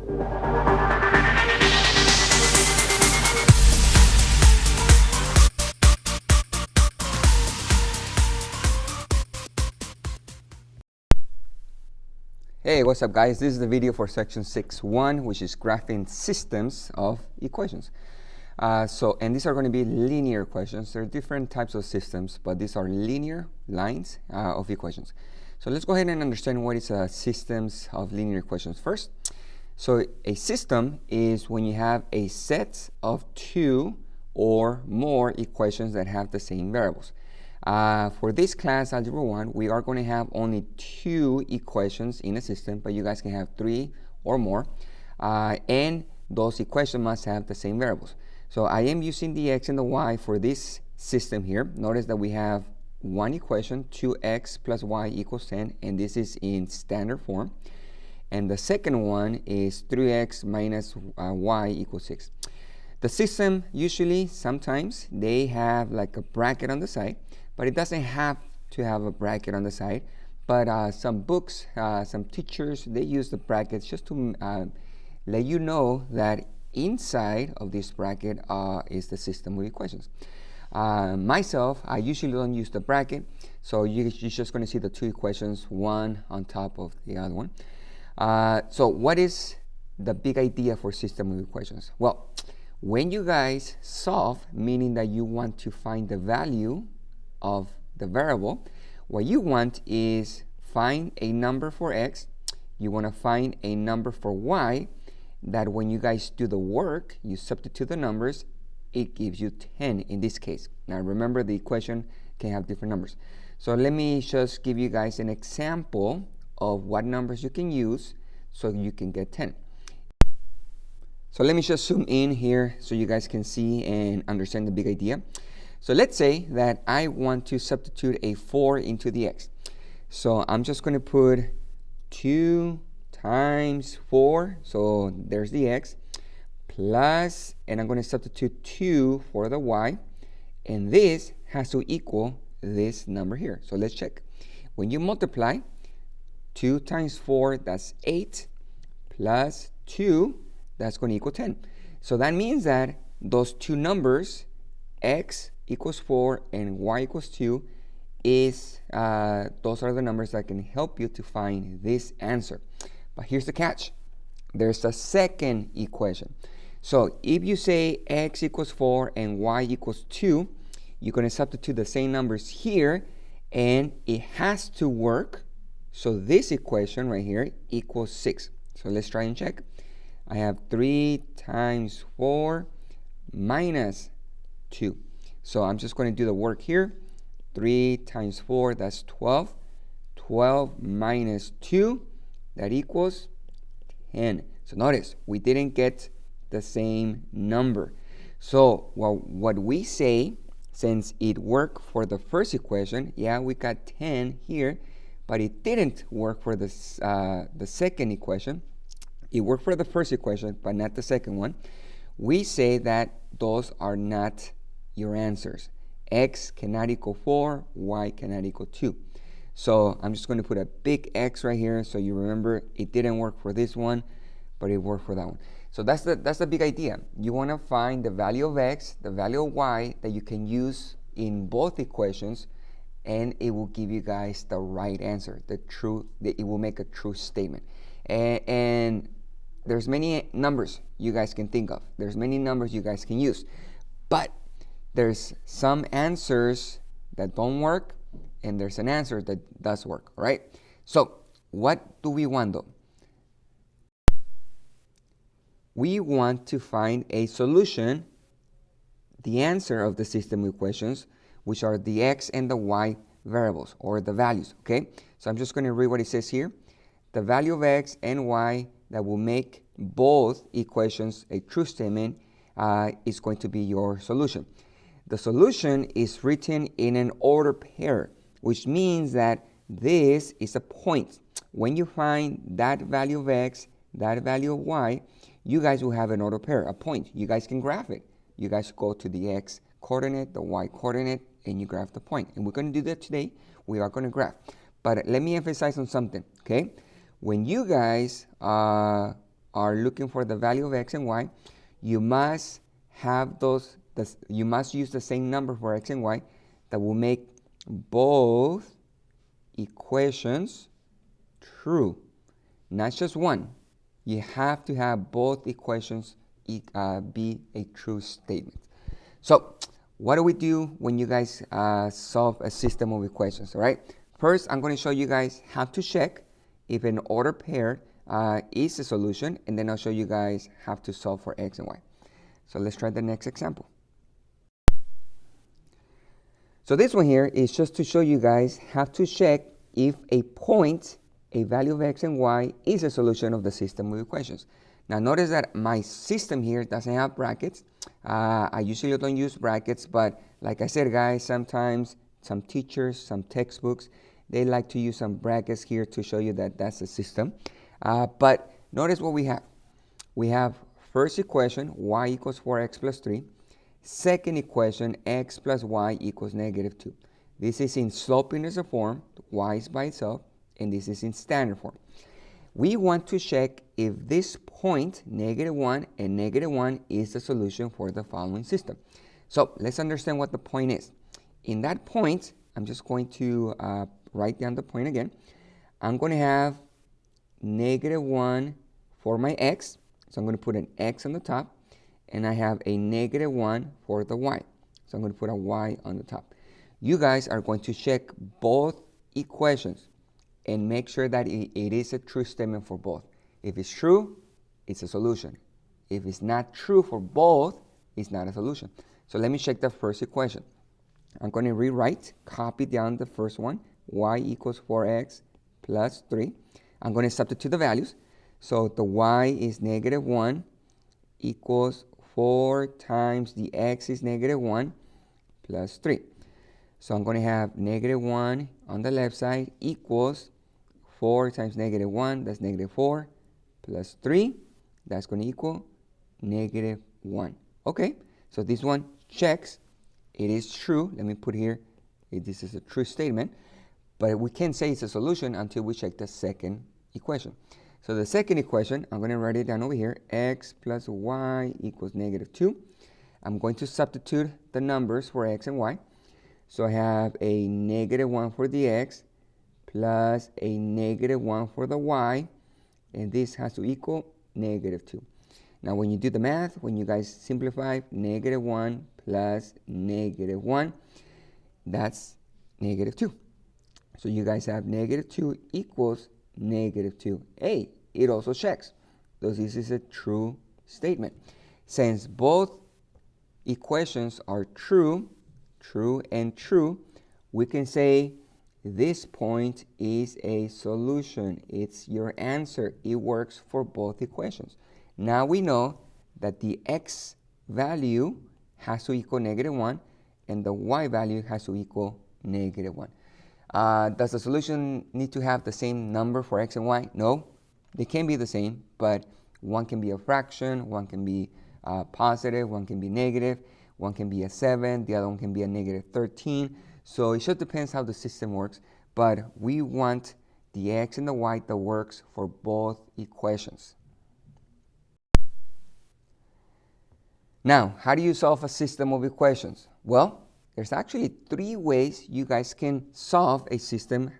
Hey, what's up guys? This is the video for section 6.1, which is graphing systems of equations. And these are going to be linear equations. There are different types of systems, but these are linear lines of equations. So let's go ahead and understand what is systems of linear equations first. So a system is when you have a set of two or more equations that have the same variables. For this class, Algebra 1, we are going to have only two equations in a system, but you guys can have three or more. And those equations must have the same variables. So I am using the x and the y for this system here. Notice that we have one equation, 2x plus y equals 10, and this is in standard form. And the second one is 3x minus y equals 6. The system usually, sometimes, they have like a bracket on the side, but it doesn't have to have a bracket on the side. But some books, some teachers, they use the brackets just to let you know that inside of this bracket is the system of equations. Myself, I usually don't use the bracket, so you're just going to see the two equations, one on top of the other one. So what is the big idea for system of equations? Well, when you guys solve, meaning that you want to find the value of the variable, what you want is find a number for x, you want to find a number for y, that when you guys do the work, you substitute the numbers, it gives you 10 in this case. Now remember, the equation can have different numbers. So let me just give you guys an example of what numbers you can use so you can get 10. So let me just zoom in here so you guys can see and understand the big idea. So let's say that I want to substitute a 4 into the x. So I'm just going to put 2 times 4, so there's the x, plus, and I'm going to substitute 2 for the y, and this has to equal this number here. So let's check. When you multiply, 2 times 4, that's 8, plus 2, that's going to equal 10. So that means that those two numbers, x equals 4 and y equals 2, those are the numbers that can help you to find this answer. But here's the catch. There's a second equation. So if you say x equals 4 and y equals 2, you're going to substitute the same numbers here, and it has to work. So this equation right here equals 6. So let's try and check. I have 3 times 4 minus 2. So I'm just going to do the work here. 3 times 4, that's 12. 12 minus 2, that equals 10. So notice, we didn't get the same number. So what we say, since it worked for the first equation, yeah, we got 10 here, but it didn't work for the second equation. It worked for the first equation, but not the second one. We say that those are not your answers. X cannot equal 4, y cannot equal 2. So I'm just going to put a big X right here so you remember it didn't work for this one, but it worked for that one. So that's the big idea. You want to find the value of x, the value of y that you can use in both equations, and it will give you guys the right answer, it will make a true statement. And there's many numbers you guys can think of. There's many numbers you guys can use. But there's some answers that don't work, and there's an answer that does work, all right? So what do we want though? We want to find a solution, the answer of the system equations, which are the x and the y variables, or the values, okay? So I'm just going to read what it says here. The value of x and y that will make both equations a true statement is going to be your solution. The solution is written in an order pair, which means that this is a point. When you find that value of x, that value of y, you guys will have an order pair, a point. You guys can graph it. You guys go to the x coordinate, the y coordinate, and you graph the point. And we're going to do that today. We are going to graph. But let me emphasize on something, okay? When you guys are are looking for the value of x and y, you must have you must use the same number for x and y that will make both equations true. Not just one. You have to have both equations be a true statement. So what do we do when you guys solve a system of equations, all right? First, I'm going to show you guys how to check if an order pair is a solution, and then I'll show you guys how to solve for x and y. So let's try the next example. So this one here is just to show you guys how to check if a point, a value of x and y, is a solution of the system of equations. Now notice that my system here doesn't have brackets. I usually don't use brackets, but like I said, guys, sometimes some teachers, some textbooks, they like to use some brackets here to show you that that's a system. But notice what we have. We have first equation, y equals 4x plus 3. Second equation, x plus y equals negative 2. This is in slope inverse form, y is by itself, and this is in standard form. We want to check if this point, -1 and -1, is the solution for the following system. So let's understand what the point is. In that point, I'm just going to write down the point again. I'm going to have -1 for my x, so I'm going to put an x on the top, and I have a -1 for the y, so I'm going to put a y on the top. You guys are going to check both equations and make sure that it is a true statement for both. If it's true, it's a solution. If it's not true for both, it's not a solution. So let me check the first equation. I'm going to rewrite, copy down the first one, y equals 4x plus 3. I'm going to substitute the values. So the y is -1 equals 4 times the x is -1 plus 3. So I'm going to have -1 on the left side equals 4 times -1, that's -4, plus 3, that's going to equal -1. Okay, so this one checks. It is true. Let me put here, this is a true statement. But we can't say it's a solution until we check the second equation. So the second equation, I'm going to write it down over here. X plus y equals -2. I'm going to substitute the numbers for x and y. So I have a -1 for the x plus a -1 for the y. And this has to equal -2. Now when you do the math, when you guys simplify, -1 plus -1, that's -2. So you guys have -2 equals -2. Hey, it also checks. So this is a true statement. Since both equations are true, true and true, we can say this point is a solution. It's your answer. It works for both equations. Now we know that the x value has to equal -1 and the y value has to equal -1. Does the solution need to have the same number for x and y? No, they can be the same, but one can be a fraction, one can be positive, one can be negative, one can be a 7, the other one can be a -13. So it just depends how the system works, but we want the x and the y that works for both equations. Now, how do you solve a system of equations? Well, there's actually 3 ways you guys can solve a system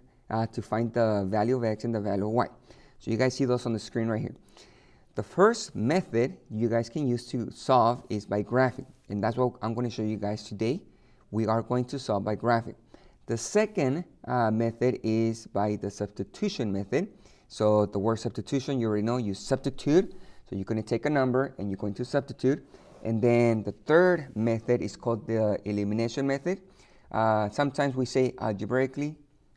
to find the value of x and the value of y. So you guys see those on the screen right here. The first method you guys can use to solve is by graphing, and that's what I'm going to show you guys today. We are going to solve by graphing. The second method is by the substitution method. So the word substitution, you already know, you substitute. So you're going to take a number and you're going to substitute. And then the third method is called the elimination method. Sometimes we say algebraically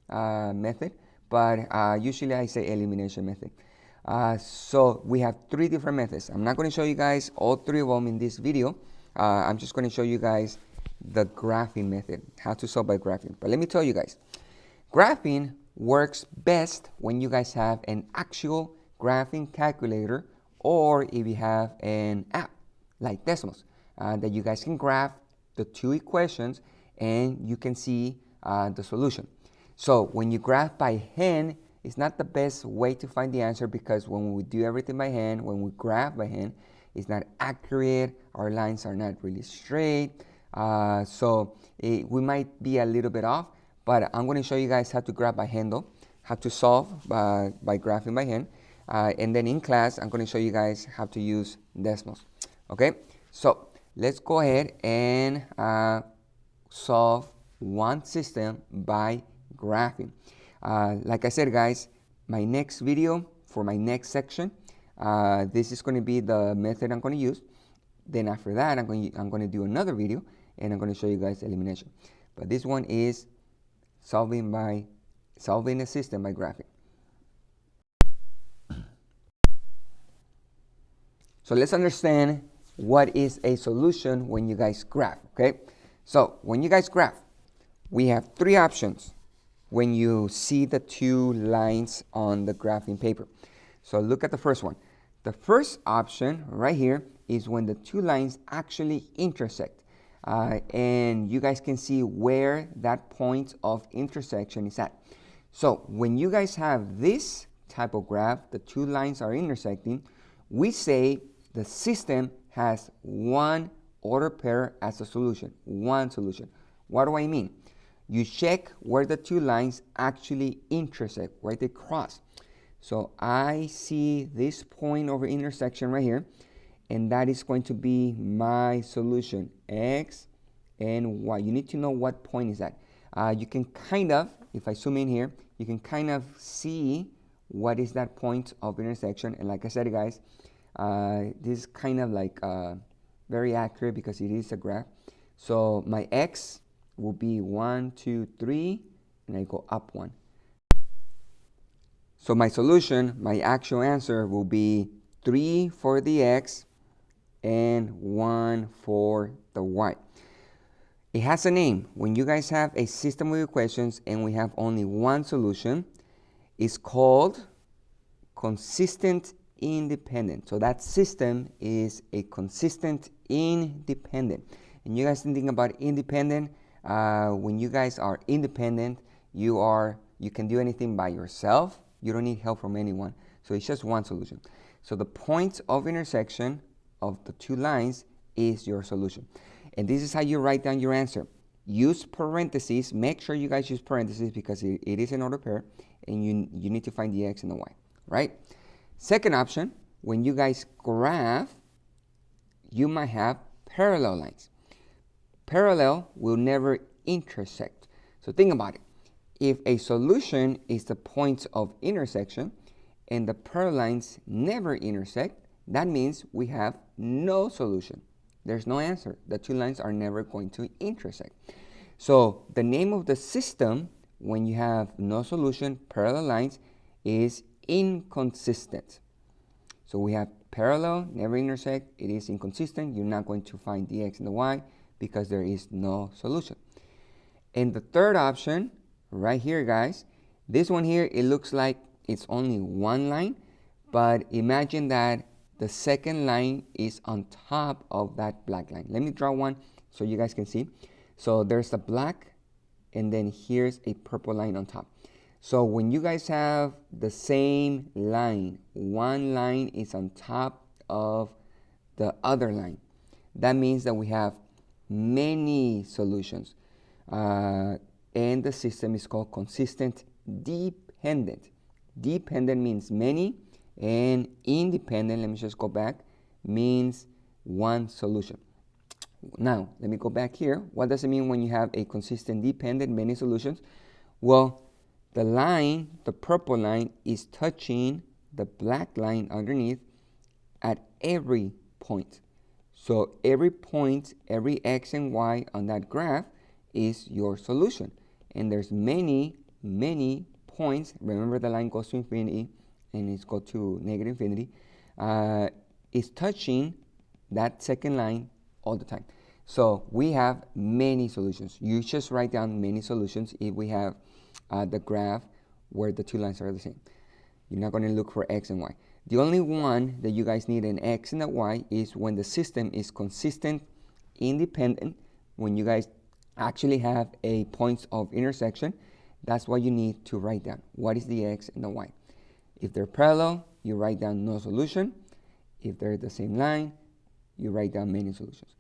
method, but usually I say elimination method. So we have 3 different methods. I'm not going to show you guys all 3 of them in this video. I'm just going to show you guys the graphing method, how to solve by graphing. But let me tell you guys, graphing works best when you guys have an actual graphing calculator, or if you have an app like Desmos, that you guys can graph the 2 equations and you can see the solution. So when you graph by hand, It's not the best way to find the answer because when we do everything by hand, when we graph by hand, it's not accurate. Our lines are not really straight. We might be a little bit off, but I'm going to show you guys how to graph by hand though, how to solve by graphing by hand. And then in class, I'm going to show you guys how to use decimals. Okay, so let's go ahead and solve one system by graphing. Like I said, guys, my next video for my next section, this is going to be the method I'm going to use. Then after that, I'm going to do another video and I'm going to show you guys elimination. But this one is solving a system by graphing. So let's understand what is a solution when you guys graph, okay? So when you guys graph, we have three options when you see the two lines on the graphing paper. So look at the first one. The first option right here is when the two lines actually intersect. And you guys can see where that point of intersection is at. So when you guys have this type of graph, the two lines are intersecting, we say the system has one order pair as a solution, one solution. What do I mean? You check where the two lines actually intersect, where they cross. So I see this point of intersection right here, and that is going to be my solution, x and y. You need to know what point is that. You can kind of, if I zoom in here, you can kind of see what is that point of intersection. And like I said, guys, this is kind of like very accurate because it is a graph. So my x will be 1, 2, 3, and I go up 1. So my solution, my actual answer will be 3 for the x and 1 for the y. It has a name. When you guys have a system of equations and we have only one solution, it's called consistent independent. So that system is a consistent independent. And you guys think about independent. When you guys are independent, you can do anything by yourself. You don't need help from anyone. So it's just one solution. So the point of intersection of the two lines is your solution. And this is how you write down your answer. Use parentheses. Make sure you guys use parentheses because it is an order pair and you need to find the x and the y, right? Second option, when you guys graph, you might have parallel lines. Parallel will never intersect. So think about it. If a solution is the point of intersection and the parallel lines never intersect, that means we have no solution. There's no answer. The two lines are never going to intersect. So the name of the system when you have no solution, parallel lines, is inconsistent. So we have parallel, never intersect, it is inconsistent. You're not going to find the x and the y because there is no solution. And the third option, right here, guys, this one here, it looks like it's only one line, but imagine that the second line is on top of that black line. Let me draw one so you guys can see. So there's the black, and then here's a purple line on top. So when you guys have the same line, one line is on top of the other line, that means that we have many solutions. And the system is called consistent dependent. Dependent means many, and independent, let me just go back, means one solution. Now, let me go back here. What does it mean when you have a consistent dependent, many solutions? Well, the line, the purple line, is touching the black line underneath at every point. So every point, every x and y on that graph is your solution. And there's many, many points. Remember, the line goes to infinity and it's go to negative infinity. It's touching that second line all the time. So we have many solutions. You just write down many solutions if we have the graph where the two lines are the same. You're not going to look for x and y. The only one that you guys need an x and a y is when the system is consistent, independent, when you guys actually have a point of intersection, That's what you need to write down. What is the x and the y? If they're parallel, you write down no solution. If they're the same line, you write down many solutions.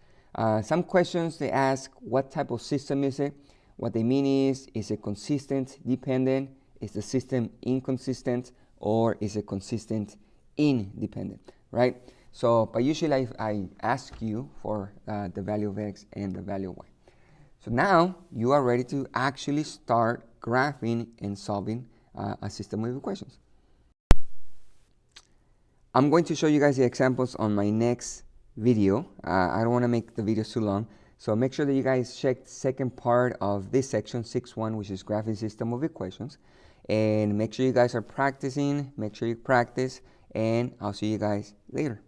Some questions they ask, what type of system is it? What they mean is it consistent, dependent? Is the system inconsistent? Or is it consistent, independent, right? So, but usually I ask you for the value of x and the value of y. So now you are ready to actually start graphing and solving a system of equations. I'm going to show you guys the examples on my next video. I don't want to make the videos too long, so make sure that you guys check the second part of this section 6.1, which is graphing system of equations, and make sure you guys are practicing. Make sure you practice, and I'll see you guys later.